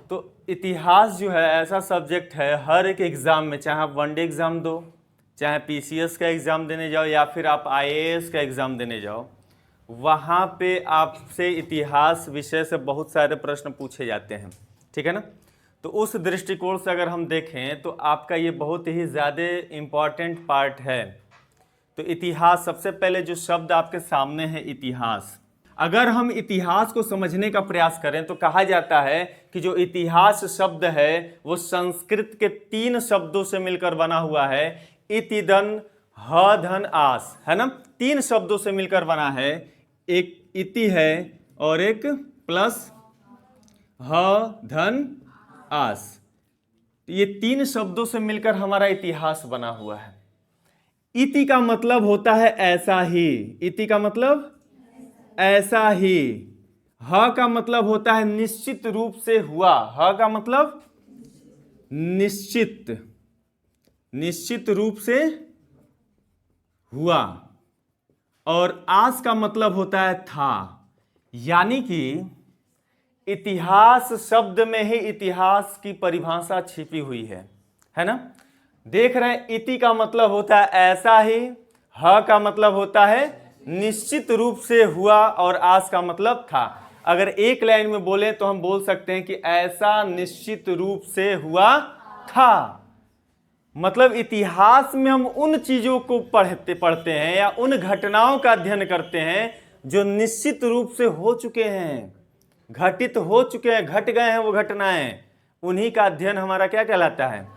तो इतिहास जो है ऐसा सब्जेक्ट है, हर एक एग्ज़ाम में, चाहे आप वनडे एग्ज़ाम दो, चाहे पीसीएस का एग्ज़ाम देने जाओ या फिर आप आईएएस का एग्ज़ाम देने जाओ, वहाँ पे आपसे इतिहास विषय से बहुत सारे प्रश्न पूछे जाते हैं, ठीक है ना। तो उस दृष्टिकोण से अगर हम देखें तो आपका ये बहुत ही ज़्यादा इम्पॉर्टेंट पार्ट है। तो इतिहास, सबसे पहले जो शब्द आपके सामने है इतिहास, अगर हम इतिहास को समझने का प्रयास करें तो कहा जाता है कि जो इतिहास शब्द है वो संस्कृत के 3 शब्दों से मिलकर बना हुआ है। इति धन ह धन आस, है ना, 3 शब्दों से मिलकर बना है। एक इति है और एक प्लस ह धन आस, ये 3 शब्दों से मिलकर हमारा इतिहास बना हुआ है। इति का मतलब होता है ऐसा ही, इति का मतलब ऐसा ही। ह का मतलब होता है निश्चित रूप से हुआ, ह का मतलब निश्चित, निश्चित रूप से हुआ। और आस का मतलब होता है था। यानी कि इतिहास शब्द में ही इतिहास की परिभाषा छिपी हुई है ना। देख रहे हैं, इति का मतलब होता है ऐसा ही, ह का मतलब होता है निश्चित रूप से हुआ और आस का मतलब था। अगर एक लाइन में बोले तो हम बोल सकते हैं कि ऐसा निश्चित रूप से हुआ था। मतलब इतिहास में हम उन चीजों को पढ़ते हैं या उन घटनाओं का अध्ययन करते हैं जो निश्चित रूप से हो चुके हैं, घटित हो चुके हैं, घट गए हैं वो घटनाएं, उन्हीं का अध्ययन हमारा क्या कहलाता है,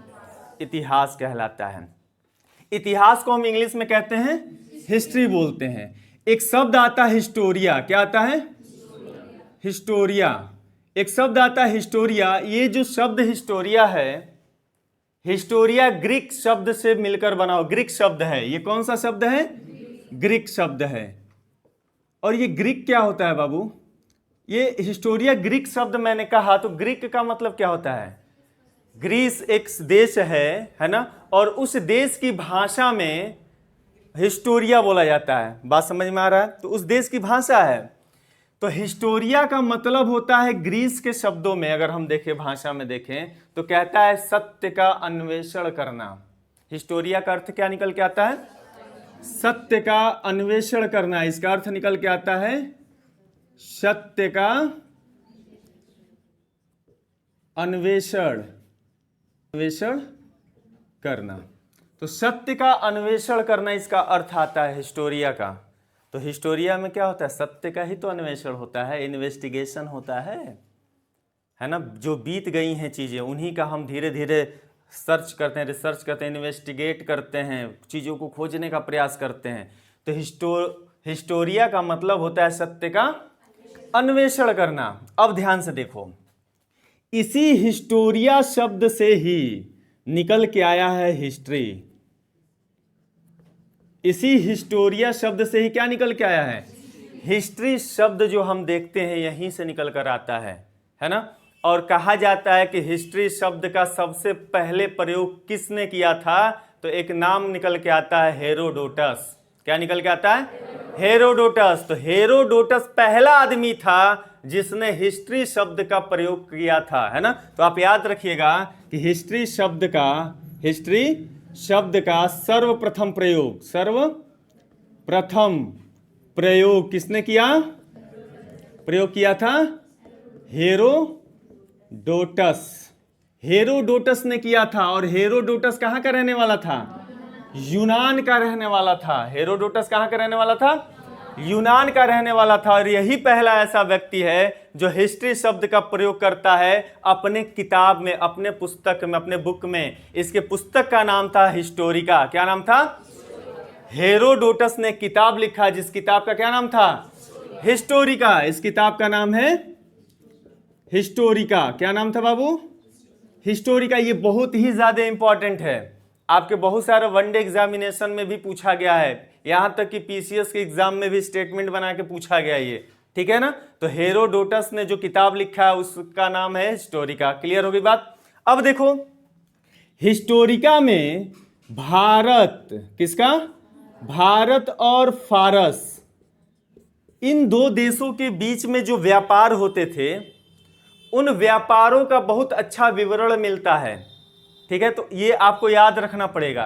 इतिहास कहलाता है। इतिहास को हम इंग्लिश में कहते हैं हिस्ट्री बोलते हैं। एक शब्द आता है हिस्टोरिया, क्या आता है, हिस्टोरिया। एक शब्द आता है हिस्टोरिया। ये जो शब्द हिस्टोरिया है, हिस्टोरिया ग्रीक शब्द से मिलकर बना हो, ग्रीक शब्द है। ये कौन सा शब्द है, ग्रीक शब्द है। और ये ग्रीक क्या होता है बाबू, ये हिस्टोरिया ग्रीक शब्द मैंने कहा तो ग्रीक का मतलब क्या होता है, ग्रीस एक देश है ना, और उस देश की भाषा में हिस्टोरिया बोला जाता है। बात समझ में आ रहा है, तो उस देश की भाषा है। तो हिस्टोरिया का मतलब होता है, ग्रीस के शब्दों में अगर हम देखें, भाषा में देखें तो कहता है सत्य का अन्वेषण करना। हिस्टोरिया का अर्थ क्या निकल के आता है, सत्य का अन्वेषण करना। इसका अर्थ निकल के आता है सत्य का अन्वेषण, अन्वेषण करना। तो सत्य का अन्वेषण करना इसका अर्थ आता है हिस्टोरिया का। तो हिस्टोरिया में क्या होता है, सत्य का ही तो अन्वेषण होता है, इन्वेस्टिगेशन होता है ना। जो बीत गई हैं चीज़ें उन्हीं का हम धीरे धीरे सर्च करते हैं, रिसर्च करते हैं, इन्वेस्टिगेट करते हैं, चीज़ों को खोजने का प्रयास करते हैं। तो हिस्टोरिया का मतलब होता है सत्य का अन्वेषण करना। अब ध्यान से देखो, इसी हिस्टोरिया शब्द से ही निकल के आया है हिस्ट्री। इसी हिस्टोरिया शब्द से ही क्या निकल के आया है, हिस्ट्री शब्द जो हम देखते हैं यहीं से निकल कर आता है ना। और कहा जाता है कि हिस्ट्री शब्द का सबसे पहले प्रयोग किसने किया था, तो एक नाम निकल के आता है हेरोडोटस। क्या निकल के आता है, हेरोडोटस। तो हेरोडोटस पहला आदमी था जिसने हिस्ट्री शब्द का प्रयोग किया था, है ना। तो आप याद रखिएगा कि हिस्ट्री शब्द का सर्वप्रथम प्रयोग किसने किया, प्रयोग किया था हेरोडोटस ने किया था। और हेरोडोटस कहां का रहने वाला था, यूनान का रहने वाला था। हेरोडोटस कहां का रहने वाला था, यूनान का रहने वाला था। और यही पहला ऐसा व्यक्ति है जो हिस्ट्री शब्द का प्रयोग करता है अपने किताब में, अपने पुस्तक में, अपने बुक में। इसके पुस्तक का नाम था हिस्टोरिका। क्या नाम था, हेरोडोटस ने किताब लिखा जिस किताब का क्या नाम था, हिस्टोरिका। इस किताब का नाम है हिस्टोरिका। क्या नाम था बाबू, हिस्टोरिका। ये बहुत ही ज्यादा इंपॉर्टेंट है, आपके बहुत सारे वनडे एग्जामिनेशन में भी पूछा गया है, यहां तक कि पीसीएस के एग्जाम में भी स्टेटमेंट बना के पूछा गया ये, ठीक है ना। तो हेरोडोटस ने जो किताब लिखा है उसका नाम है हिस्टोरिका। क्लियर होगी बात। अब देखो, हिस्टोरिका में भारत, किसका, भारत और फारस, इन दो देशों के बीच में जो व्यापार होते थे उन व्यापारों का बहुत अच्छा विवरण मिलता है। ठीक है, तो ये आपको याद रखना पड़ेगा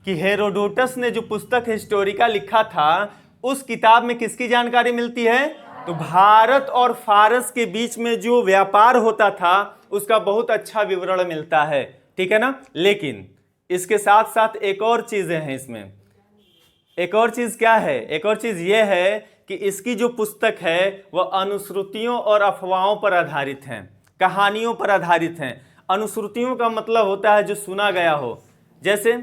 कि हेरोडोटस ने जो पुस्तक हिस्टोरिका लिखा था, उस किताब में किसकी जानकारी मिलती है? तो भारत और फारस के बीच में जो व्यापार होता था उसका बहुत अच्छा विवरण मिलता है। ठीक है ना। लेकिन इसके साथ साथ एक और चीजें हैं इसमें। एक और चीज क्या है? एक और चीज यह है कि इसकी जो पुस्तक है वह अनुश्रुतियों और अफवाहों पर आधारित है, कहानियों पर आधारित है। अनुश्रुतियों का मतलब होता है जो सुना गया हो। जैसे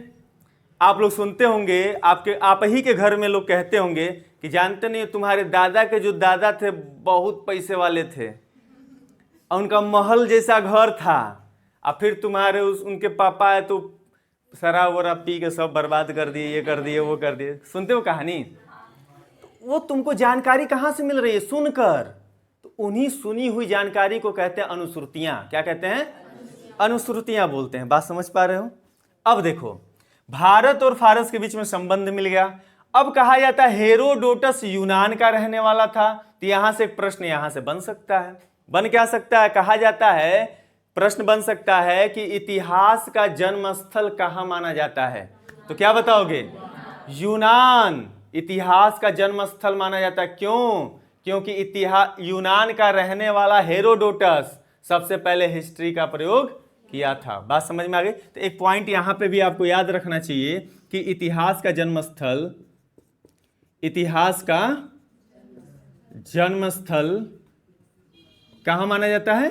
आप लोग सुनते होंगे, आप ही के घर में लोग कहते होंगे कि जानते नहीं, तुम्हारे दादा के जो दादा थे बहुत पैसे वाले थे और उनका महल जैसा घर था, और फिर तुम्हारे उनके पापा है तो शराब वराब पी के सब बर्बाद कर दिए, ये कर दिए, वो कर दिए। सुनते हो कहानी? तो वो तुमको जानकारी कहाँ से मिल रही है? सुनकर। तो उन्हीं सुनी हुई जानकारी को कहते हैं अनुश्रुतियां। क्या कहते हैं? अनुश्रुतियां बोलते हैं। बात समझ पा रहे हो? अब देखो, भारत और फारस के बीच में संबंध मिल गया। अब कहा जाता है हेरोडोटस यूनान का रहने वाला था। तो यहां से एक प्रश्न यहां से बन सकता है। बन क्या सकता है? कहा जाता है, प्रश्न बन सकता है कि इतिहास का जन्म स्थल कहां माना जाता है? तो क्या बताओगे? यूनान इतिहास का जन्म स्थल माना जाता है। क्यों? क्योंकि यूनान का रहने वाला हेरोडोटस सबसे पहले हिस्ट्री का प्रयोग किया था। बात समझ में आ गई? तो एक पॉइंट यहां पे भी आपको याद रखना चाहिए कि इतिहास का जन्म स्थल कहां माना जाता है?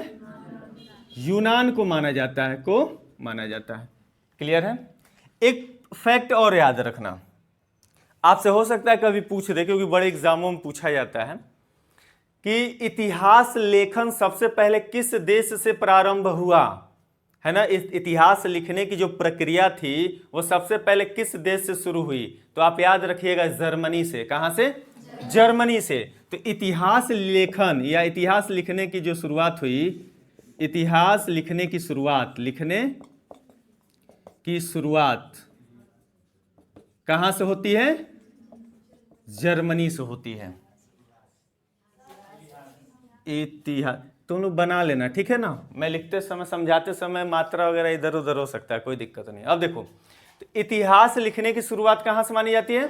यूनान को माना जाता है। क्लियर है? एक फैक्ट और याद रखना, आपसे हो सकता है कभी पूछ दे, क्योंकि बड़े एग्जामों में पूछा जाता है कि इतिहास लेखन सबसे पहले किस देश से प्रारंभ हुआ, है ना। इस इतिहास लिखने की जो प्रक्रिया थी वो सबसे पहले किस देश से शुरू हुई? तो आप याद रखिएगा, जर्मनी से। कहां से? जर्मनी से। तो इतिहास लेखन या इतिहास लिखने की जो शुरुआत हुई, इतिहास लिखने की शुरुआत कहां से होती है? जर्मनी से होती है। इतिहास तुम लोग बना लेना, ठीक है ना। मैं लिखते समय, समझाते समय मात्रा वगैरह इधर उधर हो सकता है, कोई दिक्कत नहीं। अब देखो, तो इतिहास लिखने की शुरुआत कहां से मानी जाती है?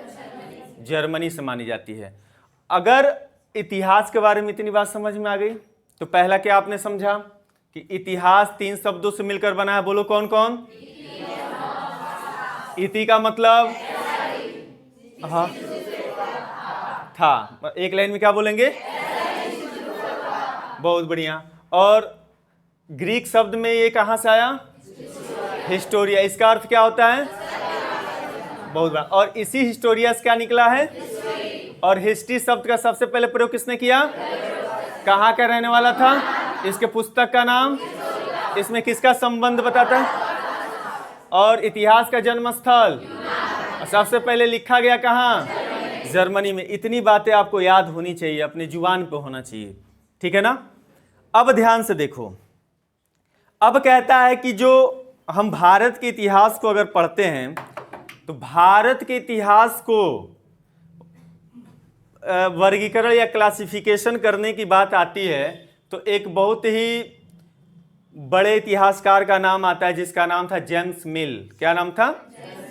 जर्मनी से मानी जाती है। अगर इतिहास के बारे में इतनी बात समझ में आ गई तो पहला क्या आपने समझा कि इतिहास 3 शब्दों से मिलकर बना है। बोलो कौन कौन? इति का मतलब हाँ था। एक लाइन में क्या बोलेंगे? बहुत बढ़िया। और ग्रीक शब्द में ये कहां से आया? हिस्टोरिया। इसका अर्थ क्या होता है? बहुत बढ़िया। और इसी हिस्टोरिया से क्या निकला है? और हिस्ट्री शब्द का सबसे पहले प्रयोग किसने किया? कहां का रहने वाला था? इसके पुस्तक का नाम, इसमें किसका संबंध बताता है? और इतिहास का जन्म स्थल सबसे पहले लिखा गया कहां? जर्मनी में। इतनी बातें आपको याद होनी चाहिए, अपने जुबान पे होना चाहिए, ठीक है ना। अब ध्यान से देखो, अब कहता है कि जो हम भारत के इतिहास को अगर पढ़ते हैं तो भारत के इतिहास को वर्गीकरण या क्लासिफिकेशन करने की बात आती है तो एक बहुत ही बड़े इतिहासकार का नाम आता है जिसका नाम था जेम्स मिल। क्या नाम था?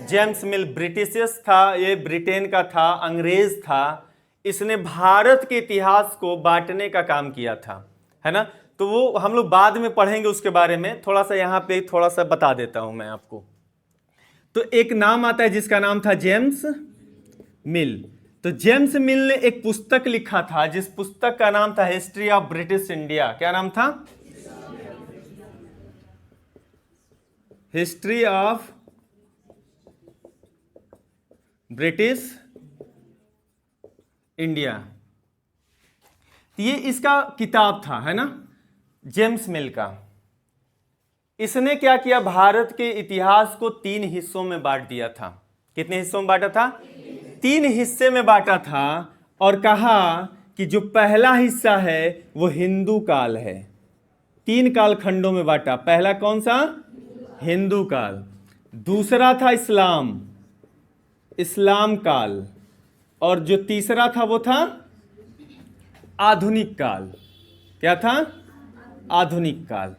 जेम्स मिल। ब्रिटिशियस था, ये ब्रिटेन का था, अंग्रेज था। इसने भारत के इतिहास को बांटने का काम किया था, है ना। तो वो हम लोग बाद में पढ़ेंगे उसके बारे में। थोड़ा सा यहाँ पे थोड़ा सा बता देता हूं मैं आपको। तो एक नाम आता है जिसका नाम था जेम्स मिल। तो जेम्स मिल ने एक पुस्तक लिखा था जिस पुस्तक का नाम था हिस्ट्री ऑफ ब्रिटिश इंडिया। क्या नाम था? History of British India. ये इसका किताब था, है ना, जेम्स मिल का। इसने क्या किया? भारत के इतिहास को 3 हिस्सों में बांट दिया था। कितने हिस्सों में बांटा था? 3 हिस्से में बांटा था और कहा कि जो पहला हिस्सा है वो हिंदू काल है। 3 काल खंडों में बांटा। पहला कौन सा? हिंदू काल। दूसरा था इस्लाम काल। और जो तीसरा था वो था आधुनिक काल। क्या था? आधुनिक काल।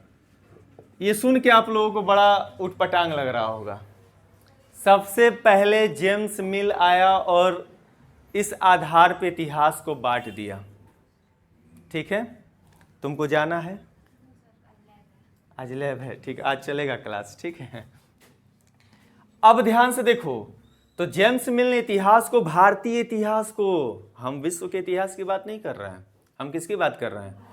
ये सुन के आप लोगों को बड़ा उटपटांग लग रहा होगा। सबसे पहले जेम्स मिल आया और इस आधार पे इतिहास को बांट दिया। ठीक है, तुमको जाना है, आज लैब है, ठीक, आज चलेगा क्लास, ठीक है। अब ध्यान से देखो, तो जेम्स मिल ने इतिहास को, भारतीय इतिहास को, हम विश्व के इतिहास की बात नहीं कर रहे हैं, हम किसकी बात कर रहे हैं,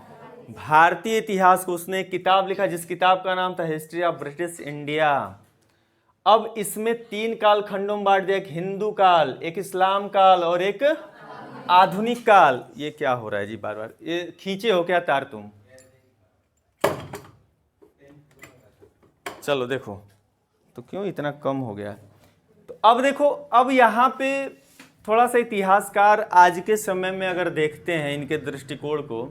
भारतीय इतिहास को। उसने एक किताब लिखा जिस किताब का नाम था हिस्ट्री ऑफ ब्रिटिश इंडिया। अब इसमें 3 कालखंडों में बांट दिया, एक हिंदू काल, एक इस्लाम काल और एक आधुनिक काल। ये क्या हो रहा है जी, बार बार ये खींचे हो क्या तार तुम? चलो देखो, तो क्यों इतना कम हो गया? तो अब देखो, अब यहाँ पे थोड़ा सा इतिहासकार आज के समय में अगर देखते हैं इनके दृष्टिकोण को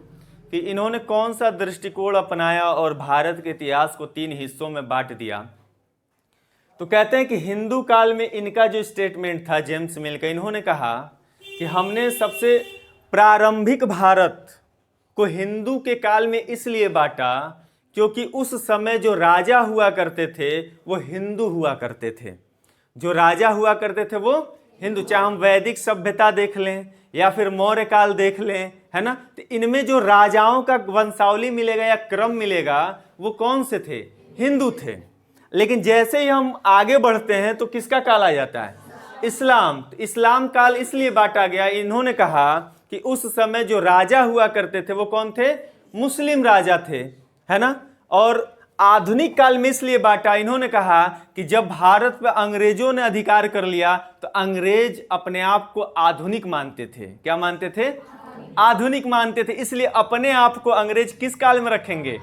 कि इन्होंने कौन सा दृष्टिकोण अपनाया और भारत के इतिहास को 3 हिस्सों में बांट दिया, तो कहते हैं कि हिंदू काल में इनका जो स्टेटमेंट था जेम्स मिल का, इन्होंने कहा कि हमने सबसे प्रारंभिक भारत को हिंदू के काल में इसलिए बांटा क्योंकि उस समय जो राजा हुआ करते थे वो हिंदू हुआ करते थे। जो राजा हुआ करते थे वो हिंदू, चाहे हम वैदिक सभ्यता देख लें या फिर मौर्य काल देख लें, है ना, तो इनमें जो राजाओं का वंशावली मिलेगा या क्रम मिलेगा वो कौन से थे, हिंदू थे। लेकिन जैसे ही हम आगे बढ़ते हैं तो किसका काल आ जाता है, इस्लाम। तो इस्लाम काल इसलिए बांटा गया, इन्होंने कहा कि उस समय जो राजा हुआ करते थे वो कौन थे, मुस्लिम राजा थे, है ना। और आधुनिक काल में इसलिए बांटा, इन्होंने कहा कि जब भारत पर अंग्रेजों ने अधिकार कर लिया तो अंग्रेज अपने आप को आधुनिक मानते थे। क्या मानते थे, आधुनिक मानते थे, इसलिए अपने आप को अंग्रेज किस काल में रखेंगे,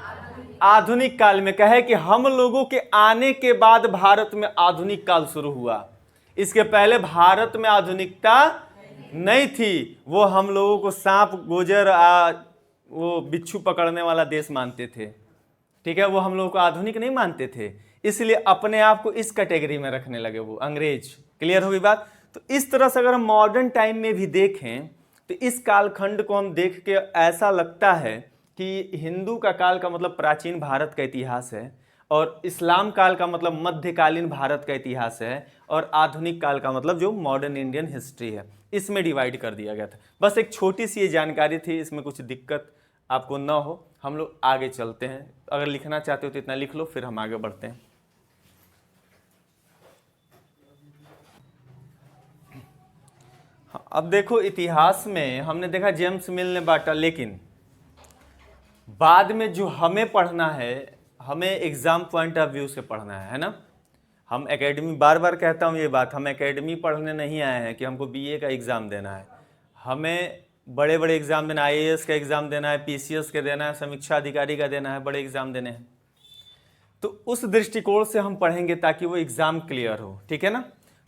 आधुनिक काल में। कहे कि हम लोगों के आने के बाद भारत में आधुनिक काल शुरू हुआ, इसके पहले भारत में आधुनिकता नहीं थी। वो हम लोगों को सांप गोजर वो बिच्छू पकड़ने वाला देश मानते थे, ठीक है, वो हम लोगों को आधुनिक नहीं मानते थे, इसलिए अपने आप को इस कैटेगरी में रखने लगे वो अंग्रेज। क्लियर होगी बात? तो इस तरह से अगर हम मॉडर्न टाइम में भी देखें तो इस कालखंड को हम देख के ऐसा लगता है कि हिंदू का काल का मतलब प्राचीन भारत का इतिहास है, और इस्लाम काल का मतलब मध्यकालीन भारत का इतिहास है, और आधुनिक काल का मतलब जो मॉडर्न इंडियन हिस्ट्री है, इसमें डिवाइड कर दिया गया था। बस एक छोटी सी ये जानकारी थी, इसमें कुछ दिक्कत आपको ना हो। हम लोग आगे चलते हैं, अगर लिखना चाहते हो तो इतना लिख लो, फिर हम आगे बढ़ते हैं। अब देखो, इतिहास में हमने देखा जेम्स मिल ने बांटा, लेकिन बाद में जो हमें पढ़ना है, हमें एग्जाम पॉइंट ऑफ व्यू से पढ़ना है ना। हम एकेडमी, बार बार कहता हूँ ये बात, हम एकेडमी पढ़ने नहीं आए हैं कि हमको बीए का एग्ज़ाम देना है। हमें बड़े बड़े एग्ज़ाम देना है, आईएएस का एग्ज़ाम देना है, पीसीएस का देना है, समीक्षा अधिकारी का देना है, बड़े एग्ज़ाम देने हैं। तो उस दृष्टिकोण से हम पढ़ेंगे ताकि वो एग्ज़ाम क्लियर हो, ठीक है ना।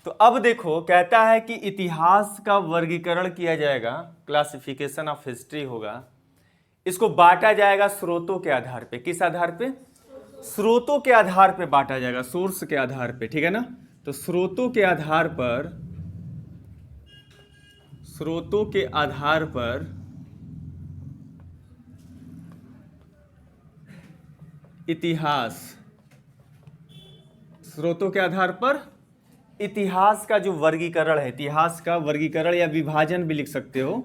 तो अब देखो, कहता है कि इतिहास का वर्गीकरण किया जाएगा, क्लासिफिकेशन ऑफ हिस्ट्री होगा। इसको बांटा जाएगा स्रोतों के आधार पे। किस आधार पे? स्रोतों के आधार पे बांटा जाएगा, सोर्स के आधार पे, ठीक है ना। तो स्रोतों के आधार पर, स्रोतों के आधार पर इतिहास, स्रोतों के आधार पर इतिहास का जो वर्गीकरण है, इतिहास का वर्गीकरण या विभाजन भी लिख सकते हो,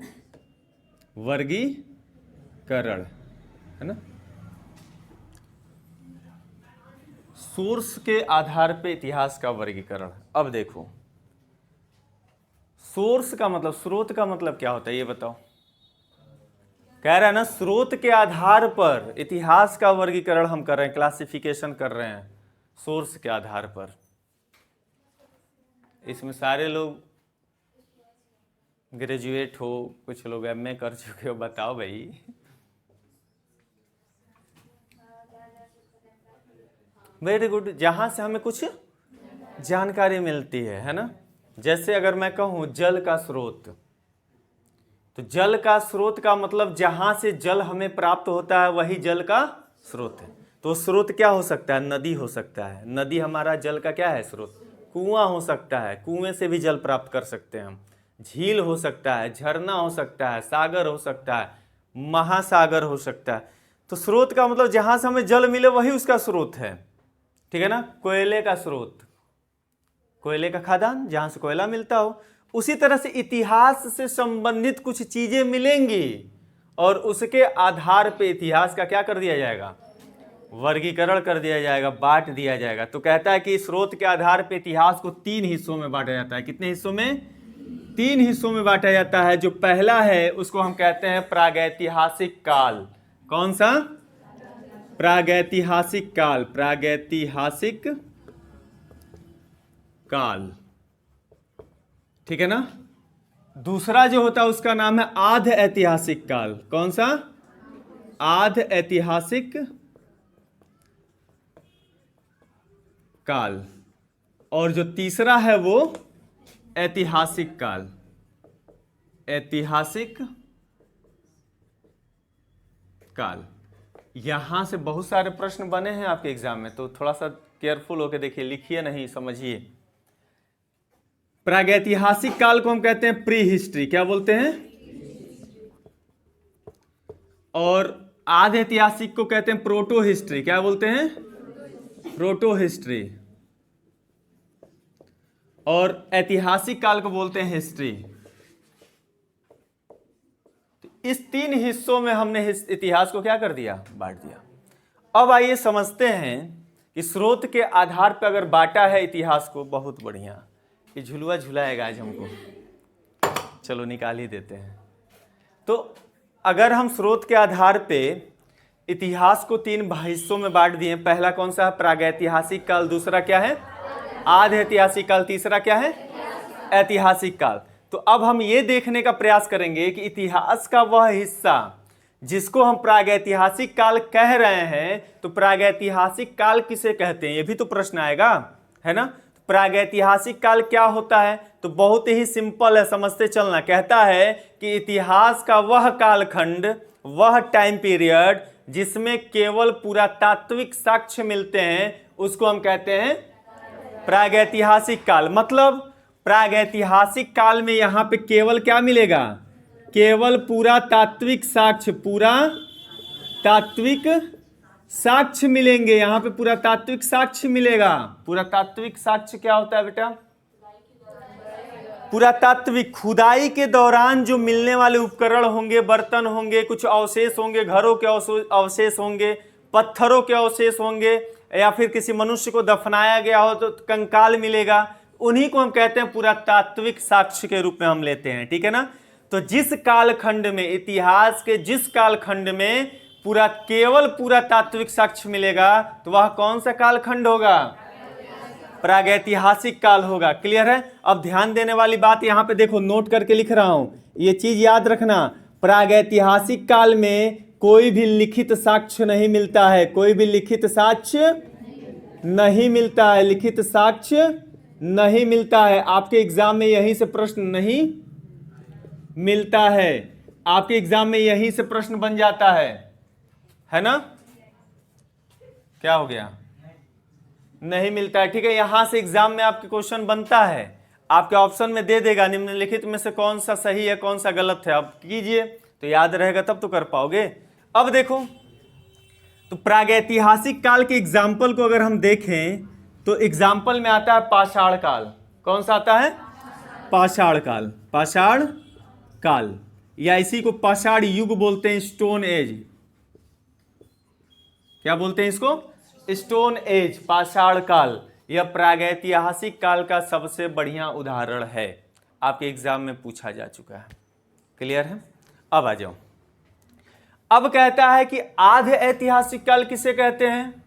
वर्गीकरण, है ना। सोर्स के आधार पे इतिहास का वर्गीकरण। अब देखो, सोर्स का मतलब, स्रोत का मतलब क्या होता है ये बताओ। कह रहा है ना, स्रोत के आधार पर इतिहास का वर्गीकरण हम कर रहे हैं, क्लासिफिकेशन कर रहे हैं सोर्स के आधार पर। इसमें सारे लोग ग्रेजुएट हो, कुछ लोग एमए कर चुके हो, बताओ भाई। वेरी गुड, जहां से हमें कुछ जानकारी मिलती है ना। जैसे अगर मैं कहूं जल का स्रोत, तो जल का स्रोत का मतलब जहां से जल हमें प्राप्त होता है वही जल का स्रोत है। तो स्रोत क्या हो सकता है? नदी हो सकता है। नदी हमारा जल का क्या है? स्रोत। कुआं हो सकता है, कुएं से भी जल प्राप्त कर सकते हैं हम। झील हो सकता है, झरना हो सकता है, सागर हो सकता है, महासागर हो सकता है। तो स्रोत का मतलब जहां से हमें जल मिले वही उसका स्रोत है, ठीक है ना। कोयले का स्रोत, कोयले का खदान जहां से कोयला मिलता हो। उसी तरह से इतिहास से संबंधित कुछ चीजें मिलेंगी और उसके आधार पे इतिहास का क्या कर दिया जाएगा, वर्गीकरण कर दिया जाएगा, बांट दिया जाएगा। तो कहता है कि स्रोत के आधार पे इतिहास को 3 हिस्सों में बांटा जाता है। कितने हिस्सों में? 3 हिस्सों में बांटा जाता है। जो पहला है उसको हम कहते हैं प्रागैतिहासिक काल। कौन सा? प्रागैतिहासिक काल, प्रागैतिहासिक काल, ठीक है ना। दूसरा जो होता है उसका नाम है आध ऐतिहासिक काल। कौन सा? आध ऐतिहासिक काल। और जो तीसरा है वो ऐतिहासिक काल, ऐतिहासिक काल। यहां से बहुत सारे प्रश्न बने हैं आपके एग्जाम में, तो थोड़ा सा केयरफुल होकर देखिए, लिखिए नहीं, समझिए। प्रागैतिहासिक काल को हम कहते हैं प्री हिस्ट्री, क्या बोलते हैं? और आधे ऐतिहासिक को कहते हैं प्रोटो हिस्ट्री, क्या बोलते हैं? Proto history. और ऐतिहासिक काल को बोलते हैं हिस्ट्री। तो इस 3 हिस्सों में हमने इतिहास को क्या कर दिया, बांट दिया। अब आइए समझते हैं कि स्रोत के आधार पर अगर बांटा है इतिहास को, बहुत बढ़िया, ये झुलुआ झुलाएगा आज हमको, चलो निकाल ही देते हैं। तो अगर हम स्रोत के आधार पे इतिहास को 3 हिस्सों में बांट दिए, पहला कौन सा है? प्रागैतिहासिक काल। दूसरा क्या है? आध ऐतिहासिक काल। तीसरा क्या है? ऐतिहासिक काल। तो अब हम ये देखने का प्रयास करेंगे कि इतिहास का वह हिस्सा जिसको हम प्रागैतिहासिक काल कह रहे हैं, तो प्रागैतिहासिक काल किसे कहते हैं, ये भी तो प्रश्न आएगा, है ना। प्रागैतिहासिक काल क्या होता है? तो बहुत ही सिंपल है, समझते चलना। कहता है कि इतिहास का वह कालखंड, वह टाइम पीरियड जिसमें केवल पुरातात्विक साक्ष्य मिलते हैं, उसको हम कहते हैं प्रागैतिहासिक काल। मतलब प्रागैतिहासिक काल में यहां पे केवल क्या मिलेगा? केवल पुरातात्विक साक्ष्य, पुरातात्विक साक्ष्य मिलेंगे। यहां पे पुरातात्विक साक्ष्य मिलेगा। पुरातात्विक साक्ष्य क्या होता है बेटा? पुरातात्विक, खुदाई के दौरान जो मिलने वाले उपकरण होंगे, बर्तन होंगे, कुछ अवशेष होंगे, घरों के अवशेष होंगे, पत्थरों के अवशेष होंगे, या फिर किसी मनुष्य को दफनाया गया हो तो कंकाल मिलेगा, उन्हीं को हम कहते हैं पुरातात्विक साक्ष्य के रूप में हम लेते हैं, ठीक है ना। तो जिस कालखंड में, इतिहास के जिस कालखंड में केवल पुरातात्विक साक्ष्य मिलेगा, तो वह कौन सा कालखंड होगा? प्रागैतिहासिक काल होगा। क्लियर है? अब ध्यान देने वाली बात यहां पे देखो, नोट करके लिख रहा हूं, ये चीज याद रखना। प्रागैतिहासिक काल में कोई भी लिखित साक्ष्य नहीं मिलता है, कोई भी लिखित साक्ष्य नहीं मिलता है, लिखित साक्ष्य नहीं मिलता है। आपके एग्जाम में यहीं से प्रश्न नहीं मिलता है, आपके एग्जाम में यहीं से प्रश्न बन जाता है ना। क्या हो गया? नहीं मिलता है, ठीक है। यहां से एग्जाम में आपके क्वेश्चन बनता है, आपके ऑप्शन में दे देगा निम्नलिखित में से कौन सा सही है, कौन सा गलत है। अब कीजिए तो याद रहेगा, तब तो कर पाओगे। अब देखो, तो प्रागैतिहासिक काल के एग्जाम्पल को अगर हम देखें तो एग्जाम्पल में आता है पाषाण काल। कौन सा आता है? पाषाण काल। पाषाण काल, या इसी को पाषाण युग बोलते हैं, स्टोन एज। क्या बोलते हैं इसको? स्टोन एज, पाषाण काल। यह प्रागैतिहासिक काल का सबसे बढ़िया उदाहरण है, आपके एग्जाम में पूछा जा चुका है। क्लियर है? अब आ जाओ। अब कहता है कि आध ऐतिहासिक काल किसे कहते हैं?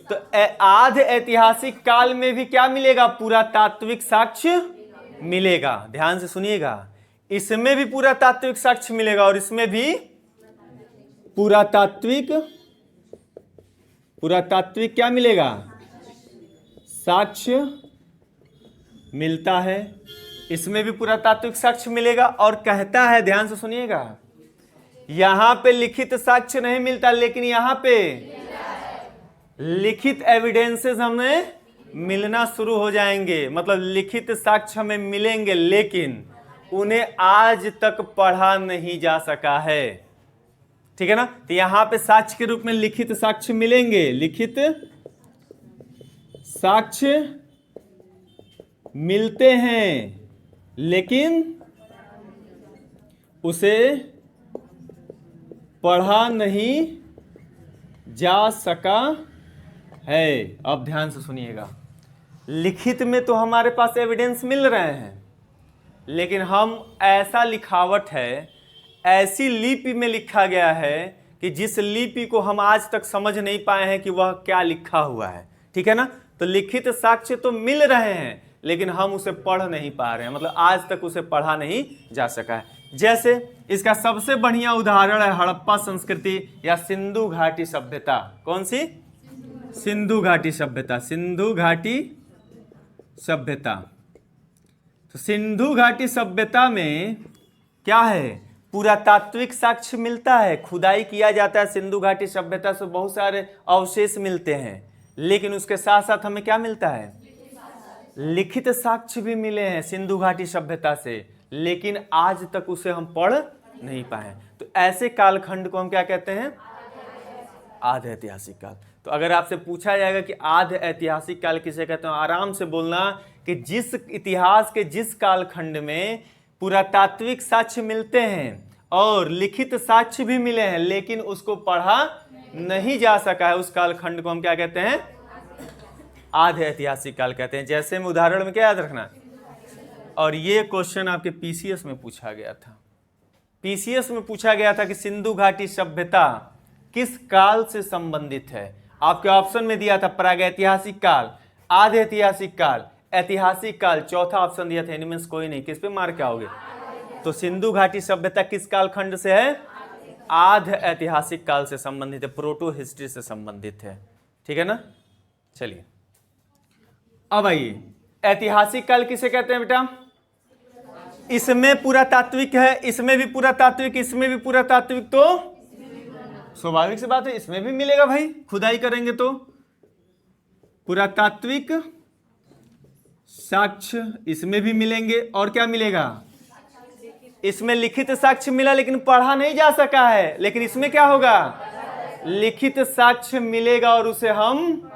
तो आध ऐतिहासिक काल में भी क्या मिलेगा? पुरातात्विक साक्ष्य मिलेगा। ध्यान से सुनिएगा, इसमें भी पुरातात्विक साक्ष्य मिलेगा और इसमें भी पुरातात्विक क्या मिलेगा? साक्ष्य मिलता है। इसमें भी पुरातात्विक साक्ष्य मिलेगा। और कहता है, ध्यान से सुनिएगा, यहां पे लिखित साक्ष्य नहीं मिलता, लेकिन यहां पे लिखित एविडेंसेस हमें मिलना शुरू हो जाएंगे। मतलब लिखित साक्ष्य हमें मिलेंगे, लेकिन उन्हें आज तक पढ़ा नहीं जा सका है। ठीक है ना। तो यहां पे साक्ष्य के रूप में लिखित साक्ष्य मिलेंगे, लिखित साक्ष्य मिलते हैं, लेकिन उसे पढ़ा नहीं जा सका है। अब ध्यान से सुनिएगा, लिखित में तो हमारे पास एविडेंस मिल रहे हैं, लेकिन हम ऐसा लिखावट है, ऐसी लिपि में लिखा गया है कि जिस लिपि को हम आज तक समझ नहीं पाए हैं कि वह क्या लिखा हुआ है। ठीक है ना। तो लिखित साक्ष्य तो मिल रहे हैं, लेकिन हम उसे पढ़ नहीं पा रहे हैं, मतलब आज तक उसे पढ़ा नहीं जा सका है। जैसे इसका सबसे बढ़िया उदाहरण है हड़प्पा संस्कृति या सिंधु घाटी सभ्यता। कौन सी? सिंधु घाटी सभ्यता। सिंधु घाटी सभ्यता। तो सिंधु घाटी सभ्यता में क्या है? पुरातात्विक साक्ष्य मिलता है, खुदाई किया जाता है, सिंधु घाटी सभ्यता से बहुत सारे अवशेष मिलते हैं, लेकिन उसके साथ साथ हमें क्या मिलता है? लिखित साक्ष्य भी मिले हैं सिंधु घाटी सभ्यता से, लेकिन आज तक उसे हम पढ़ नहीं पाए। तो ऐसे कालखंड को हम क्या कहते हैं? आध ऐतिहासिक काल। तो अगर आपसे पूछा जाएगा कि आध ऐतिहासिक काल किसे कहते हैं, आराम से बोलना कि जिस इतिहास के जिस कालखंड में पुरातात्विक साक्ष्य मिलते हैं और लिखित साक्ष्य भी मिले हैं, लेकिन उसको पढ़ा नहीं जा सका है, उस कालखंड को हम क्या कहते हैं? आध ऐतिहासिक काल कहते हैं। जैसे में उदाहरण में क्या याद रखना, और ये क्वेश्चन आपके पीसीएस में पूछा गया था। पीसीएस में पूछा गया था कि सिंधु घाटी सभ्यता किस काल से संबंधित है। आपके ऑप्शन में दिया था प्रागैतिहासिक काल, आध ऐतिहासिक काल, ऐतिहासिक काल, चौथा ऑप्शन दिया था। इनमें से कोई नहीं, किस पे मार्क आओगे? तो सिंधु घाटी सभ्यता किस कालखंड से है? आध ऐतिहासिक काल से संबंधित है, प्रोटो हिस्ट्री से संबंधित है। ठीक है ना। चलिए अब आइए, ऐतिहासिक काल किसे कहते हैं बेटा? इसमें पुरातात्विक है, इसमें भी पुरातात्विक, इसमें भी पुरातात्विक, तो स्वाभाविक सी बात है इसमें भी मिलेगा भाई, खुदाई करेंगे तो। पुरातात्विक साक्ष्य इसमें भी मिलेंगे, और क्या मिलेगा? इसमें लिखित साक्ष्य मिला लेकिन पढ़ा नहीं जा सका है, लेकिन इसमें क्या होगा? लिखित साक्ष्य मिलेगा और उसे हम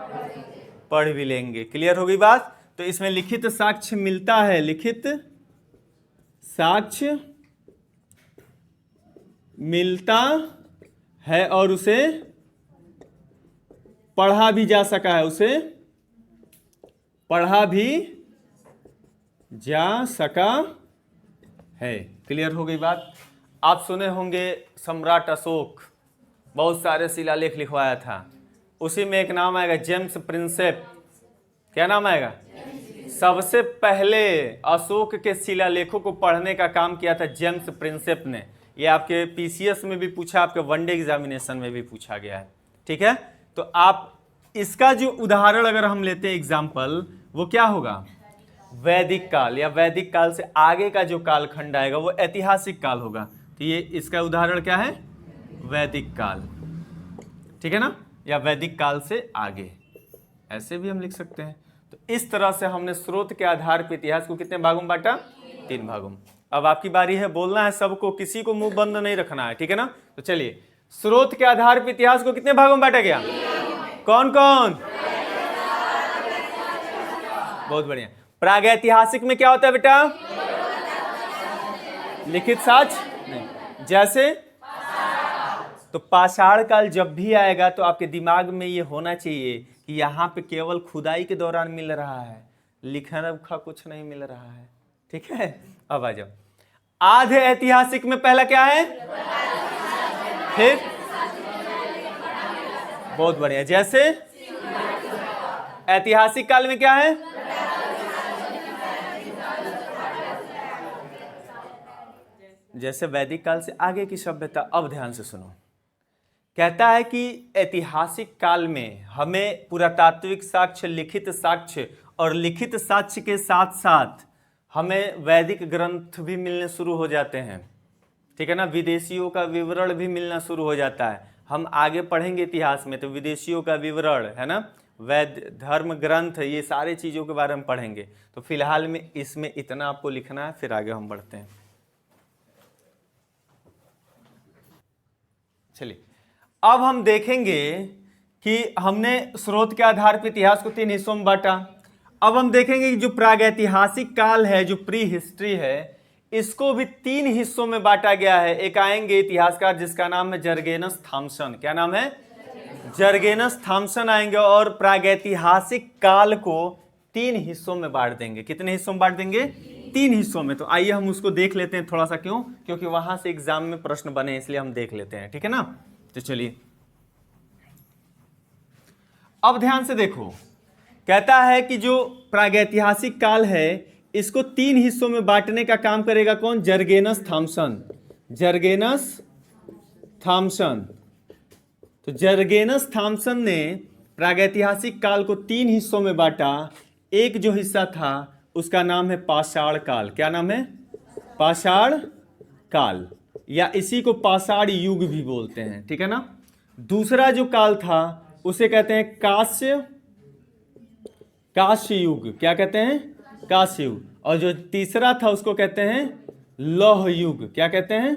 पढ़ भी लेंगे। क्लियर हो गई बात? तो इसमें लिखित साक्ष्य मिलता है, लिखित साक्ष्य मिलता है और उसे पढ़ा भी जा सका है, उसे पढ़ा भी जा सका है। क्लियर हो गई बात? आप सुने होंगे सम्राट अशोक बहुत सारे शिलालेख लिखवाया था, उसी में एक नाम आएगा जेम्स प्रिंसेप। क्या नाम आएगा? सबसे पहले अशोक के शिलालेखों को पढ़ने का काम किया था जेम्स प्रिंसेप ने। ये आपके पीसीएस में भी पूछा, आपके वनडे एग्जामिनेशन में भी पूछा गया है। ठीक है। तो आप इसका जो उदाहरण अगर हम लेते हैं एग्जाम्पल, वो क्या होगा? वैदिक काल, या वैदिक काल से आगे का जो कालखंड आएगा वो ऐतिहासिक काल होगा। तो ये इसका उदाहरण क्या है? वैदिक काल। ठीक है ना, या वैदिक काल से आगे, ऐसे भी हम लिख सकते हैं। तो इस तरह से हमने स्रोत के आधार पर इतिहास को कितने भागों में बांटा? 3 भागों में। अब आपकी बारी है, बोलना है सबको, किसी को मुंह बंद नहीं रखना है। ठीक है ना। तो चलिए, स्रोत के आधार पर इतिहास को कितने भागों में बांटा गया? कौन कौन? बहुत बढ़िया। प्रागैतिहासिक में क्या होता है बेटा? लिखित साक्ष्य नहीं। जैसे तो पाषाण काल जब भी आएगा तो आपके दिमाग में ये होना चाहिए कि यहाँ पे केवल खुदाई के दौरान मिल रहा है, लिखा रखा कुछ नहीं मिल रहा है। ठीक है। अब आ जाओ, आधे ऐतिहासिक में पहला क्या है? फिर बहुत बढ़िया। जैसे ऐतिहासिक काल में क्या है? जैसे वैदिक काल से आगे की सभ्यता। अब ध्यान से सुनो, कहता है कि ऐतिहासिक काल में हमें पुरातात्विक साक्ष्य, लिखित साक्ष्य, और लिखित साक्ष्य के साथ साथ हमें वैदिक ग्रंथ भी मिलने शुरू हो जाते हैं। ठीक है ना। विदेशियों का विवरण भी मिलना शुरू हो जाता है। हम आगे पढ़ेंगे इतिहास में तो विदेशियों का विवरण, है ना, वैद्य धर्म ग्रंथ, ये सारी चीज़ों के बारे में पढ़ेंगे। तो फिलहाल में इसमें इतना आपको लिखना है, फिर आगे हम बढ़ते हैं। चलिए अब हम देखेंगे कि हमने स्रोत के आधार पर इतिहास को 3 हिस्सों में बांटा। अब हम देखेंगे कि जो प्रागैतिहासिक काल है, जो प्री हिस्ट्री है, इसको भी 3 हिस्सों में बांटा गया है। एक आएंगे इतिहासकार जिसका नाम है जर्गेनस थॉमसन। क्या नाम है? जर्गेनस थॉमसन आएंगे और प्रागैतिहासिक काल को 3 हिस्सों में बांट देंगे। कितने हिस्सों में बांट देंगे? 3 हिस्सों में। तो आइए हम उसको देख लेते हैं थोड़ा सा। क्यों? क्योंकि वहां से एग्जाम में प्रश्न बने, इसलिए हम देख लेते हैं। ठीक है ना? तो चलिए अब ध्यान से देखो, कहता है कि जो प्रागैतिहासिक काल है इसको 3 हिस्सों में बांटने का काम करेगा कौन? जर्गेनस थॉमसन। जर्गेनस थॉमसन। तो जर्गेनस थॉमसन ने प्रागैतिहासिक काल को 3 हिस्सों में बांटा। एक जो हिस्सा था उसका नाम है पाषाण काल। क्या नाम है? पाषाण काल, या इसी को पाषाण युग भी बोलते हैं। ठीक है ना? दूसरा जो काल था उसे कहते हैं कास्य युग। क्या कहते हैं? कास्य युग। और जो तीसरा था उसको कहते हैं लौह युग। क्या कहते हैं?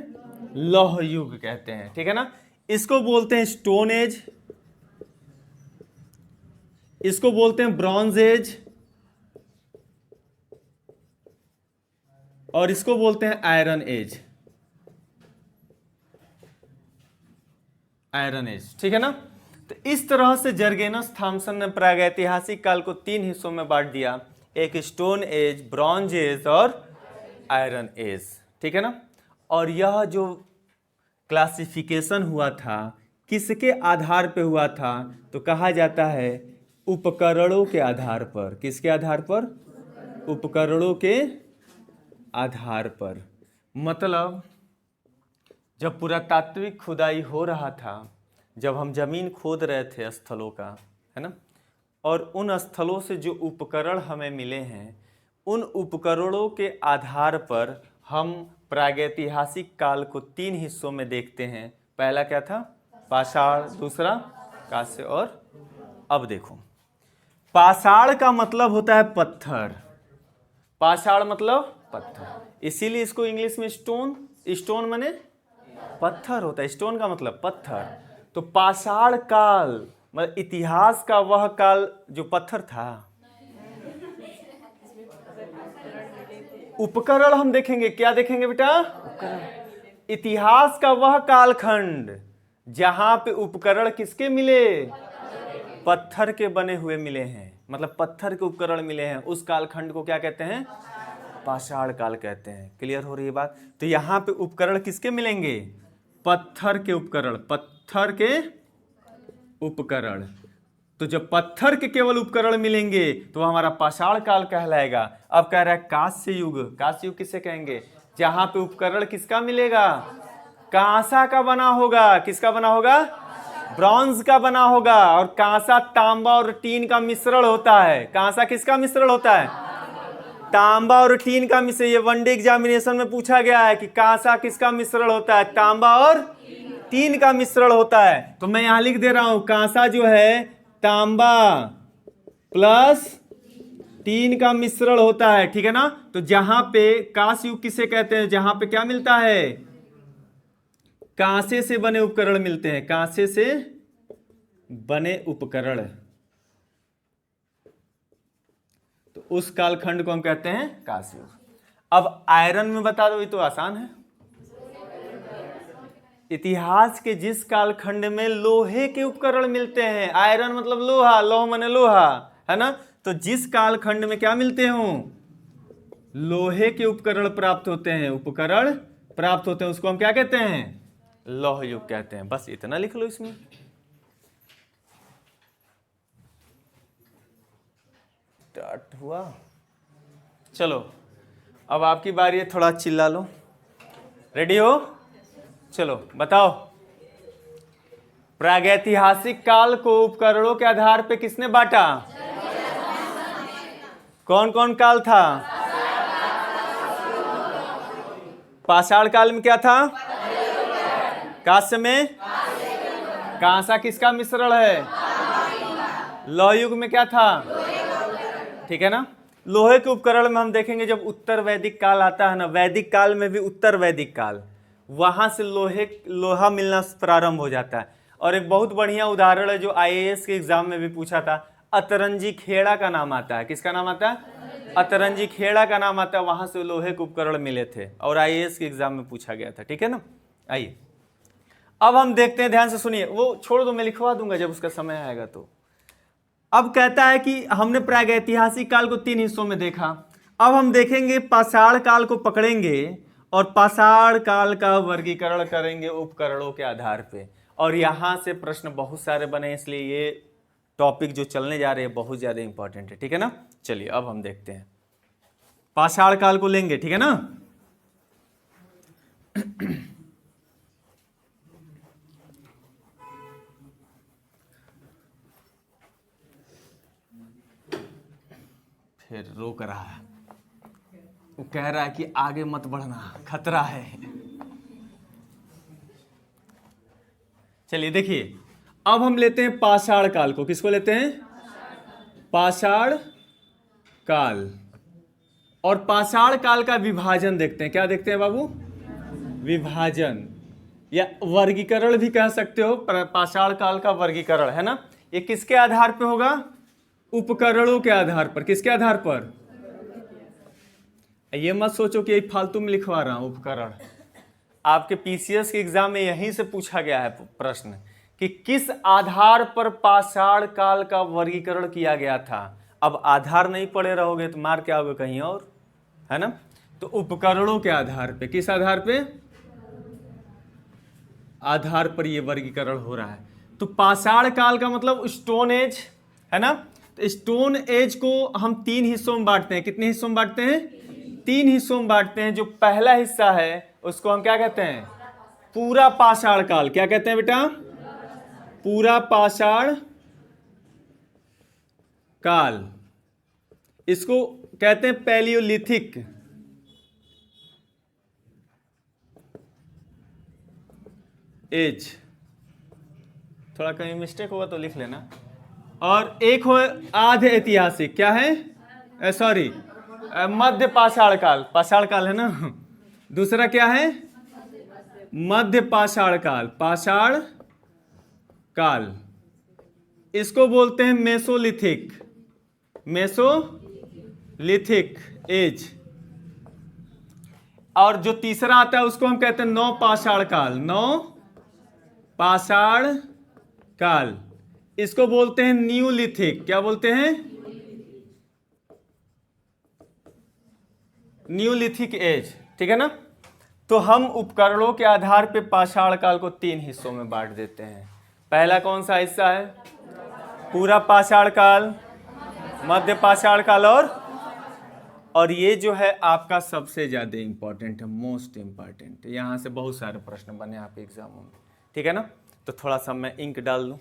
लौह युग कहते हैं। ठीक है ना? इसको बोलते हैं स्टोन एज, इसको बोलते हैं ब्रॉन्ज एज, और इसको बोलते हैं आयरन एज। Iron age. ठीक है ना? तो इस तरह से जर्गेनस थॉमसन ने प्रागैतिहासिक काल को 3 हिस्सों में बांट दिया। एक स्टोन एज, ब्रॉन्ज एज और आयरन एज। ठीक है ना? और यह जो क्लासिफिकेशन हुआ था किसके आधार पे हुआ था? तो कहा जाता है उपकरणों के आधार पर। किसके आधार पर? उपकरणों के आधार पर। मतलब जब पुरातात्विक खुदाई हो रहा था, जब हम जमीन खोद रहे थे स्थलों का, है ना, और उन स्थलों से जो उपकरण हमें मिले हैं, उन उपकरणों के आधार पर हम प्रागैतिहासिक काल को 3 हिस्सों में देखते हैं। पहला क्या था? पाषाण, दूसरा कांस्य, और अब देखो, पाषाण का मतलब होता है पत्थर। पाषाण मतलब पत्थर, इसीलिए इसको इंग्लिश में स्टोन माने पत्थर होता है। स्टोन का मतलब पत्थर। तो पाषाण काल मतलब इतिहास का वह काल जो पत्थर था। उपकरण हम देखेंगे। क्या देखेंगे बेटा? इतिहास का वह कालखंड जहां पे उपकरण किसके मिले? पत्थर के बने हुए मिले हैं, मतलब पत्थर के उपकरण मिले हैं। उस कालखंड को क्या कहते हैं? पाषाण काल कहते हैं। क्लियर हो रही है बात? तो यहां पे उपकरण किसके मिलेंगे? पत्थर के उपकरण। पत्थर के उपकरण। तो जब पत्थर के केवल उपकरण मिलेंगे तो हमारा पाषाण काल कहलाएगा। अब कह रहा है कांस्य युग। कांस्य युग किसे कहेंगे? जहां पे उपकरण किसका मिलेगा? कांसा का बना होगा। किसका बना होगा? ब्रॉन्ज का बना होगा। और कांसा तांबा और टीन का मिश्रण होता है। कांसा किसका मिश्रण होता है? तांबा और टीन का मिश्रण। ये वनडे एग्जामिनेशन में पूछा गया है कि कांसा किसका मिश्रण होता है? तांबा और टीन का मिश्रण होता है। तो मैं यहां लिख दे रहा हूं, कांसा जो है तांबा प्लस टीन का मिश्रण होता है। ठीक है ना? तो जहां पे कांस्य युग किसे कहते हैं? जहां पे क्या मिलता है? कांसे से बने उपकरण मिलते हैं। कांसे से बने उपकरण। तो उस कालखंड को हम कहते हैं कांस्य युग। अब आयरन में बता दो, ये तो आसान है। इतिहास के जिस कालखंड में लोहे के उपकरण मिलते हैं, आयरन मतलब लोहा, लौह माने लोहा, है ना, तो जिस कालखंड में क्या मिलते हो? लोहे के उपकरण प्राप्त होते हैं। उपकरण प्राप्त होते हैं, उसको हम क्या कहते हैं? लौह युग कहते हैं। बस इतना लिख लो इसमें। स्टार्ट हुआ। चलो अब आपकी बारी है, थोड़ा चिल्ला लो। रेडी हो? चलो बताओ, प्रागैतिहासिक काल को उपकरणों के आधार पे किसने बांटा? कौन कौन काल था? पाषाण काल में क्या था? कांस्य में कांसा किसका मिश्रण है? लौह युग में क्या था? ठीक है ना? लोहे के उपकरण में हम देखेंगे जब उत्तर वैदिक काल आता है ना, वैदिक काल में भी उत्तर वैदिक काल, वहाँ से लोहा मिलना प्रारंभ हो जाता है। और एक बहुत बढ़िया उदाहरण है जो आईएएस के एग्जाम में भी पूछा था, अतरंजी खेड़ा का नाम आता है। किसका नाम आता है? अतरंजी खेड़ा का नाम आता है, वहाँ से लोहे के उपकरण मिले थे और आईएएस के एग्जाम में पूछा गया था। ठीक है ना। आइए अब हम देखते हैं, ध्यान से सुनिए, वो छोड़ दो, मैं लिखवा दूंगा जब उसका समय आएगा तो। अब कहता है कि हमने प्रागैतिहासिक काल को 3 हिस्सों में देखा, अब हम देखेंगे पाषाण काल को पकड़ेंगे और पाषाण काल का वर्गीकरण करेंगे उपकरणों के आधार पे। और यहां से प्रश्न बहुत सारे बने, इसलिए ये टॉपिक जो चलने जा रहे हैं बहुत ज्यादा इंपॉर्टेंट है। ठीक है ना। चलिए अब हम देखते हैं, पाषाण काल को लेंगे। ठीक है ना। फिर रोक रहा है, वो कह रहा है कि आगे मत बढ़ना, खतरा है। चलिए देखिए, अब हम लेते हैं पाषाण काल को। किसको लेते हैं? पाषाण काल। और पाषाण काल का विभाजन देखते हैं। क्या देखते हैं बाबू? विभाजन या वर्गीकरण भी कह सकते हो। पाषाण काल का वर्गीकरण है ना, ये किसके आधार पे होगा? उपकरणों के आधार पर। किसके आधार पर? ये मत सोचो कि यही फालतू में लिखवा रहा हूं उपकरण। आपके पीसीएस के एग्जाम में यहीं से पूछा गया है प्रश्न कि किस आधार पर पाषाण काल का वर्गीकरण किया गया था। अब आधार नहीं पड़े रहोगे तो मार के आओगे कहीं और, है ना। तो उपकरणों के आधार पे, किस आधार पे? आधार पर ये वर्गीकरण हो रहा है। तो पाषाण काल का मतलब स्टोन एज, है ना। तो स्टोन एज को हम 3 हिस्सों में बांटते हैं। कितने हिस्सों में बांटते हैं? 3 हिस्सों में बांटते हैं। जो पहला हिस्सा है उसको हम क्या कहते हैं? पूरा पाषाण काल। क्या कहते हैं बेटा? पूरा पाषाण काल। इसको कहते हैं पैलियोलिथिक एज। थोड़ा कहीं मिस्टेक होगा तो लिख लेना। और एक हो आधे ऐतिहासिक, क्या है? सॉरी, मध्य पाषाण काल। पाषाण काल है ना। दूसरा क्या है? मध्य पाषाण काल। पाषाण काल इसको बोलते हैं मेसोलिथिक। Mesolithic as. और जो तीसरा आता है उसको हम कहते हैं नौ पाषाण काल। नौ पाषाण काल इसको बोलते हैं न्यूलिथिक। क्या बोलते हैं? Neolithic age. ठीक है ना। तो हम उपकरणों के आधार पे पाषाण काल को 3 हिस्सों में बांट देते हैं। पहला कौन सा हिस्सा है? पूरा पाषाण काल, मध्य पाषाण काल और ये जो है आपका सबसे ज्यादा इंपॉर्टेंट है, मोस्ट इंपॉर्टेंट। यहां से बहुत सारे प्रश्न बने आपके एग्जामों में। ठीक है ना। तो थोड़ा सा मैं इंक डाल दूं।